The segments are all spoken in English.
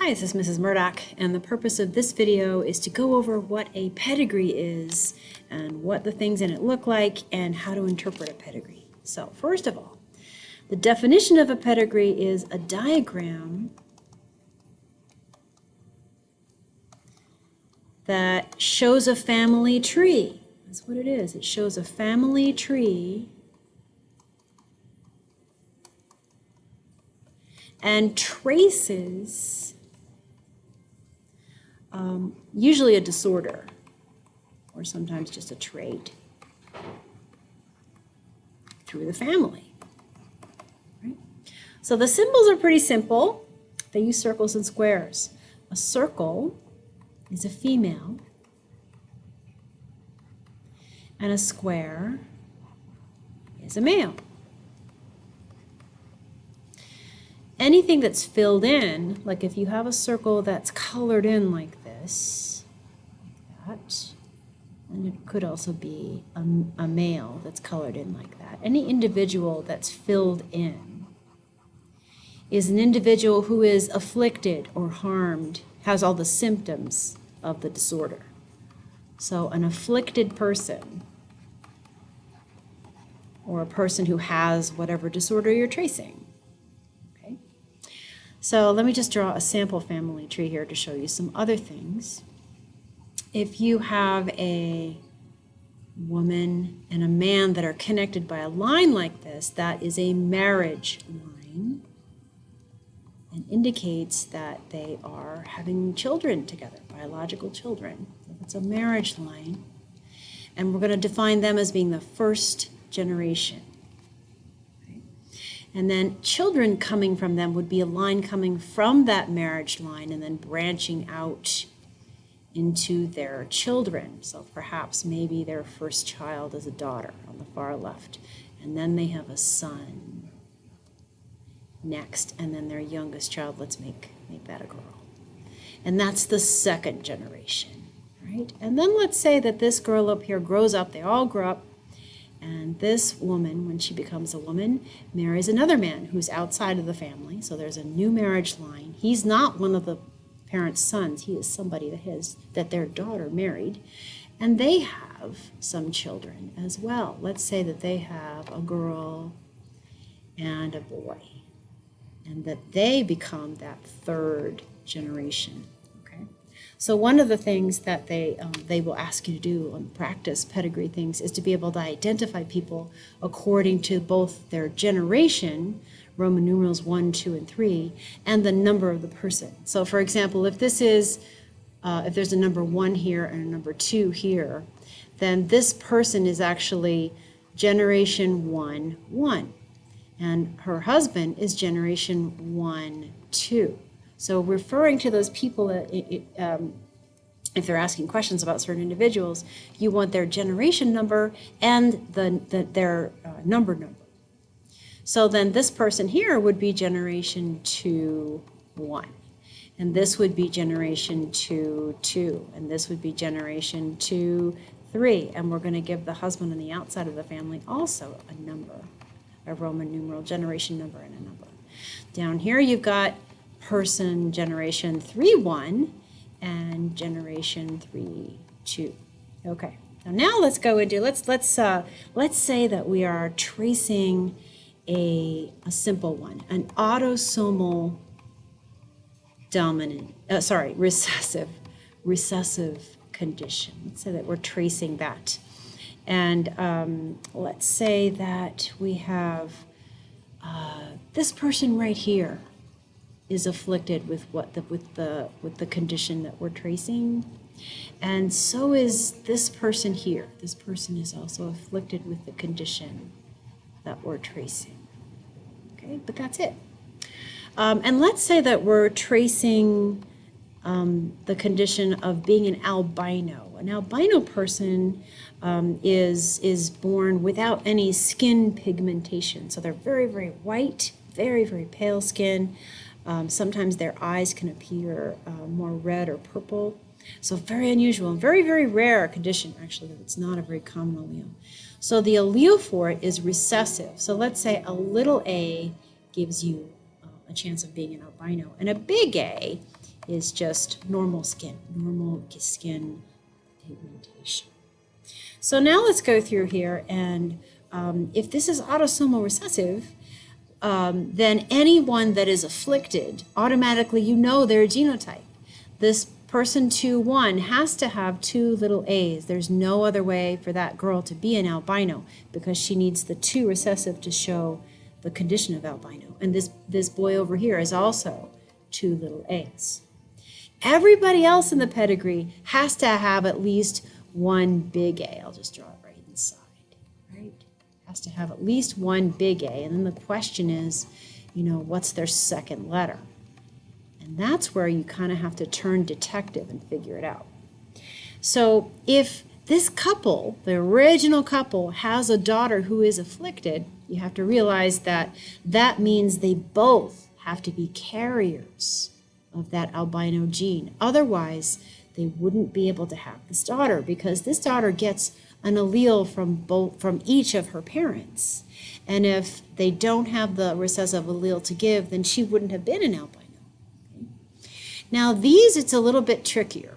Hi, this is Mrs. Murdock, and the purpose of this video is to go over what a pedigree is and what the things in it look like and how to interpret a pedigree. So first of all, the definition of a pedigree is a diagram that shows a family tree. That's what it is. It shows a family tree and traces usually a disorder or sometimes just a trait through the family. Right? So the symbols are pretty simple. They use circles and squares. A circle is a female and a square is a male. Anything that's filled in, like if you have a circle that's colored in like this, like that, and it could also be a male that's colored in like that. Any individual that's filled in is an individual who is afflicted or harmed, has all the symptoms of the disorder. So an afflicted person, or a person who has whatever disorder you're tracing. So let me just draw a sample family tree here to show you some other things. If you have a woman and a man that are connected by a line like this, that is a marriage line and indicates that they are having children together, biological children. So it's a marriage line. And we're going to define them as being the first generation. And then children coming from them would be a line coming from that marriage line and then branching out into their children. So perhaps maybe their first child is a daughter on the far left. And then they have a son next. And then their youngest child, let's make that a girl. And that's the second generation, right? And then let's say that this girl up here grows up. They all grow up. And this woman, when she becomes a woman, marries another man who's outside of the family. So there's a new marriage line. He's not one of the parents' sons. He is somebody that their daughter married. And they have some children as well. Let's say that they have a girl and a boy. And that they become that third generation. So one of the things that they will ask you to do on practice pedigree things is to be able to identify people according to both their generation, Roman numerals 1, 2, and 3, and the number of the person. So for example, if this is, if there's a number 1 here and a number 2 here, then this person is actually generation 1, 1. And her husband is generation 1, 2. So referring to those people, if they're asking questions about certain individuals, you want their generation number and their number. So then this person here would be generation 2, 1. And this would be generation 2, 2. And this would be generation 2, 3. And we're going to give the husband on the outside of the family also a number, a Roman numeral generation number and a number. Down here you've got person generation 3, 1 and generation 3, 2. Okay. Now let's go into let's say that we are tracing a simple one, an autosomal dominant recessive condition. Let's say that we're tracing that. And let's say that we have this person right here is afflicted with the condition that we're tracing, and so is this person here. This person is also afflicted with the condition that we're tracing. Okay, but that's it. And let's say that we're tracing the condition of being an albino. An albino person is born without any skin pigmentation, so they're very, very white, very, very pale skin. Sometimes their eyes can appear more red or purple. So very unusual, very, very rare condition, actually. It's not a very common allele. So the allele for it is recessive. So let's say a little a gives you a chance of being an albino, and a big A is just normal skin pigmentation. So now let's go through here, and if this is autosomal recessive, then anyone that is afflicted, automatically you know their genotype. This person 2-1 has to have 2 little a's. There's no other way for that girl to be an albino because she needs the 2 recessive to show the condition of albino. And this boy over here is also 2 little a's. Everybody else in the pedigree has to have at least 1 big A. I'll just draw it right inside, right? Has to have at least 1 big A. And then the question is, what's their second letter? And that's where you kind of have to turn detective and figure it out. So if this couple, the original couple, has a daughter who is afflicted, you have to realize that that means they both have to be carriers of that albino gene. Otherwise, they wouldn't be able to have this daughter, because this daughter gets an allele from each of her parents. And if they don't have the recessive allele to give, then she wouldn't have been an albino. Now these, it's a little bit trickier.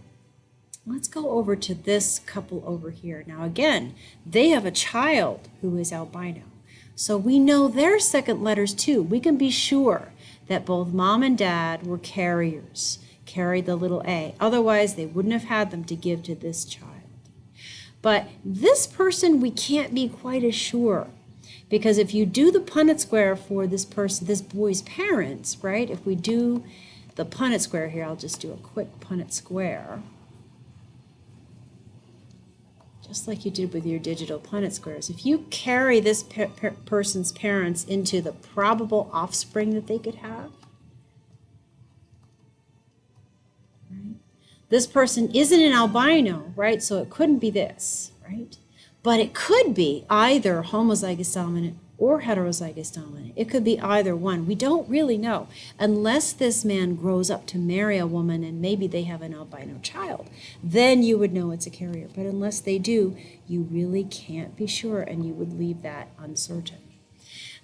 Let's go over to this couple over here. Now again, they have a child who is albino. So we know their second letters too. We can be sure that both mom and dad were carriers, carried the little a. Otherwise, they wouldn't have had them to give to this child. But this person, we can't be quite as sure. Because if you do the Punnett square for this person, this boy's parents, right? If we do the Punnett square here, I'll just do a quick Punnett square. Just like you did with your digital Punnett squares. If you carry this person's parents into the probable offspring that they could have, right? This person isn't an albino, right? So it couldn't be this, right? But it could be either homozygous dominant or heterozygous dominant. It could be either one. We don't really know, unless this man grows up to marry a woman and maybe they have an albino child. Then you would know it's a carrier. But unless they do, you really can't be sure, and you would leave that uncertain.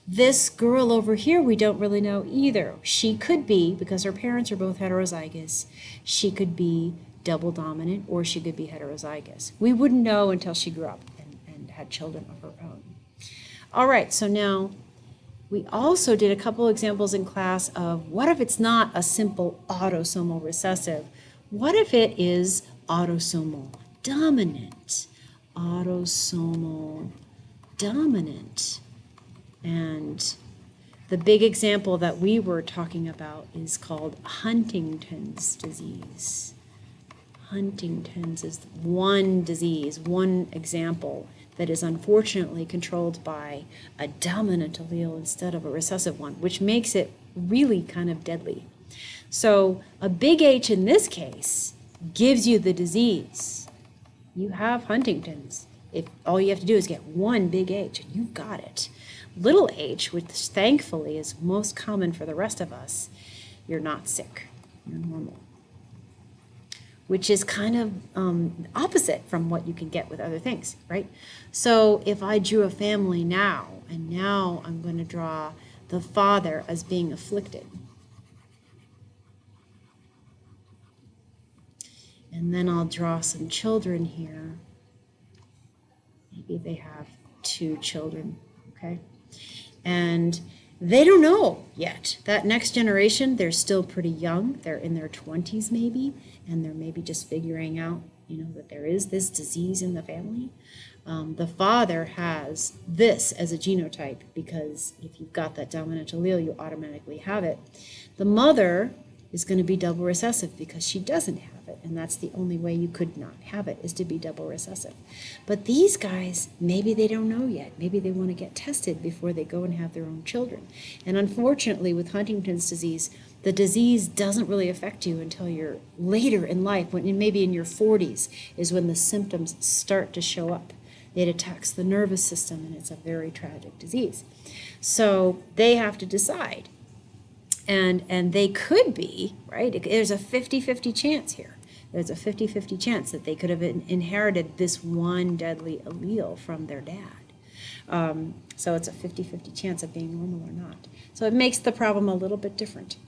This girl over here, we don't really know either. She could be, because her parents are both heterozygous, she could be double dominant, or she could be heterozygous. We wouldn't know until she grew up and had children of her own. All right, so now we also did a couple examples in class of what if it's not a simple autosomal recessive? What if it is autosomal dominant? Autosomal dominant. And the big example that we were talking about is called Huntington's disease. Huntington's is one disease, one example that is unfortunately controlled by a dominant allele instead of a recessive one, which makes it really kind of deadly. So a big H in this case gives you the disease. You have Huntington's. If all you have to do is get one big H, and you've got it. Little h, which thankfully is most common for the rest of us, you're not sick. You're normal. Which is kind of opposite from what you can get with other things, right? So if I drew a family now, and now I'm going to draw the father as being afflicted. And then I'll draw some children here. Maybe they have 2 children, okay? And they don't know yet. That next generation, they're still pretty young. They're in their 20s maybe, and they're maybe just figuring out, that there is this disease in the family. The father has this as a genotype, because if you've got that dominant allele, you automatically have it. The mother is going to be double recessive because she doesn't have it, and that's the only way you could not have it, is to be double recessive. But these guys, maybe they don't know yet. Maybe they want to get tested before they go and have their own children. And unfortunately, with Huntington's disease, the disease doesn't really affect you until you're later in life, when maybe in your 40s is when the symptoms start to show up. It attacks the nervous system, and it's a very tragic disease. So they have to decide. And they could be, right? There's a 50-50 chance here. There's a 50-50 chance that they could have inherited this one deadly allele from their dad. So it's a 50-50 chance of being normal or not. So it makes the problem a little bit different.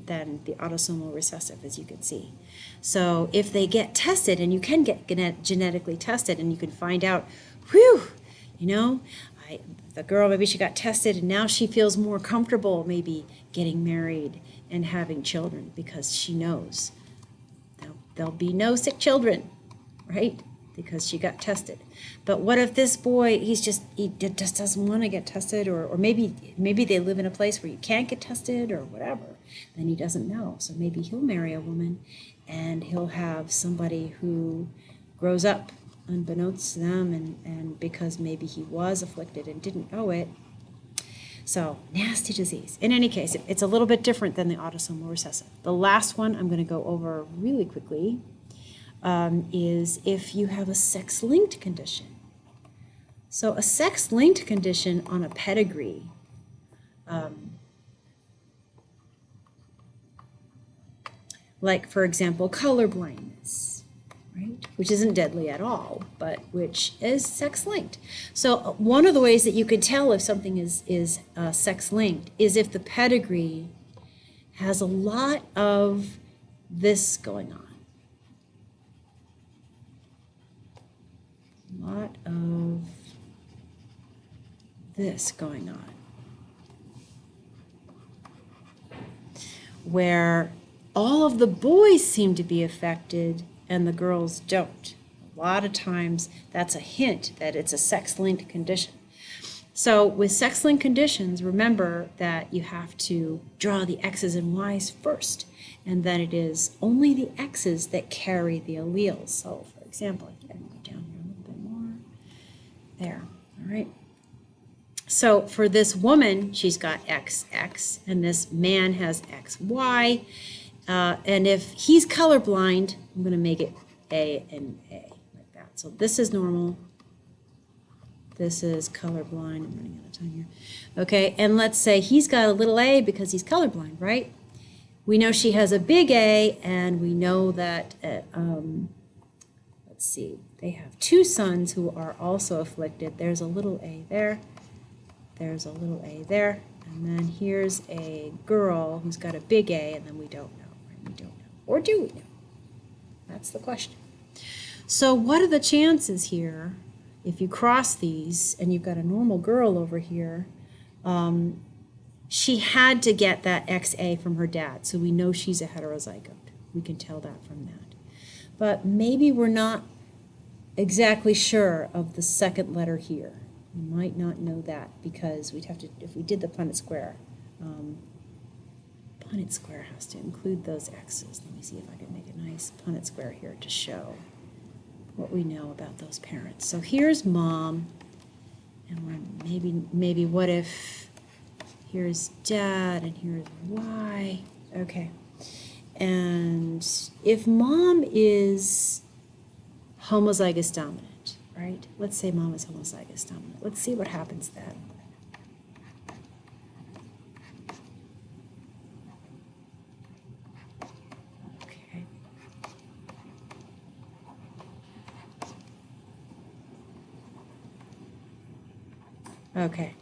than the autosomal recessive, as you can see. So if they get tested, and you can get genetically tested, and you can find out, whew, you know, the girl, maybe she got tested, and now she feels more comfortable maybe getting married and having children because she knows there'll be no sick children, right? Because she got tested. But what if this boy, he just doesn't want to get tested, or maybe they live in a place where you can't get tested or whatever, then he doesn't know. So maybe he'll marry a woman and he'll have somebody who grows up unbeknownst to them, and because maybe he was afflicted and didn't know it. So, nasty disease. In any case, it's a little bit different than the autosomal recessive. The last one I'm going to go over really quickly is if you have a sex-linked condition. So a sex-linked condition on a pedigree, like, for example, color blindness, right? Which isn't deadly at all, but which is sex-linked. So one of the ways that you can tell if something is sex-linked is if the pedigree has a lot of this going on. A lot of this going on. Where all of the boys seem to be affected and the girls don't. A lot of times that's a hint that it's a sex-linked condition. So with sex-linked conditions, remember that you have to draw the X's and Y's first, and that it is only the X's that carry the alleles. So for example, I can go down here a little bit more. There, all right. So for this woman, she's got XX, and this man has XY. And if he's colorblind, I'm going to make it A and A, like that. So this is normal. This is colorblind. I'm running out of time here. Okay, and let's say he's got a little a because he's colorblind, right? We know she has a big A, and we know that, let's see, they have two sons who are also afflicted. There's a little a there. There's a little a there. And then here's a girl who's got a big A, and then we don't know. We don't know. Or do we know? That's the question. So what are the chances here if you cross these and you've got a normal girl over here? She had to get that XA from her dad, so we know she's a heterozygote. We can tell that from that. But maybe we're not exactly sure of the second letter here. We might not know that because we'd have to, if we did the Punnett square, Punnett square has to include those X's. Let me see if I can make a nice Punnett square here to show what we know about those parents. So here's mom, and we're maybe what if here's dad and here's Y. Okay. And if mom is homozygous dominant, right? Let's say mom is homozygous dominant. Let's see what happens then. Okay,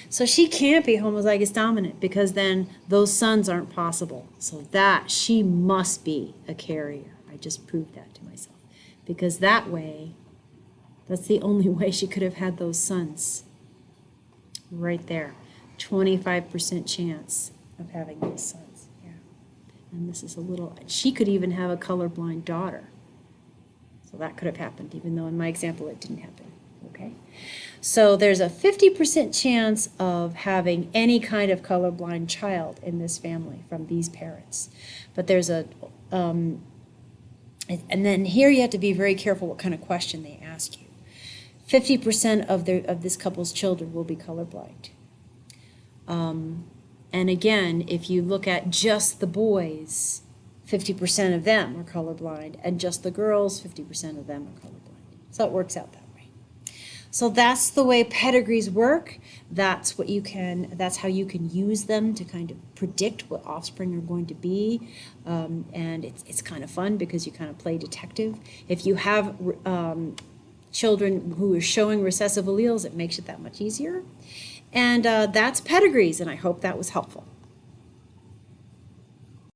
so she can't be homozygous dominant because then those sons aren't possible. So that she must be a carrier. I just proved that to myself. Because that way, that's the only way she could have had those sons. Right there. 25% chance of having those sons. Yeah. And this is a little, she could even have a colorblind daughter. So that could have happened, even though in my example it didn't happen. Okay. So there's a 50% chance of having any kind of colorblind child in this family from these parents. But there's a, and then here you have to be very careful what kind of question they ask you. 50% of this couple's children will be colorblind. And again, if you look at just the boys, 50% of them are colorblind, and just the girls, 50% of them are colorblind. So it works out that way. So that's the way pedigrees work. That's how you can use them to kind of predict what offspring are going to be. And it's kind of fun because you kind of play detective. If you have children who are showing recessive alleles, it makes it that much easier. And that's pedigrees, and I hope that was helpful.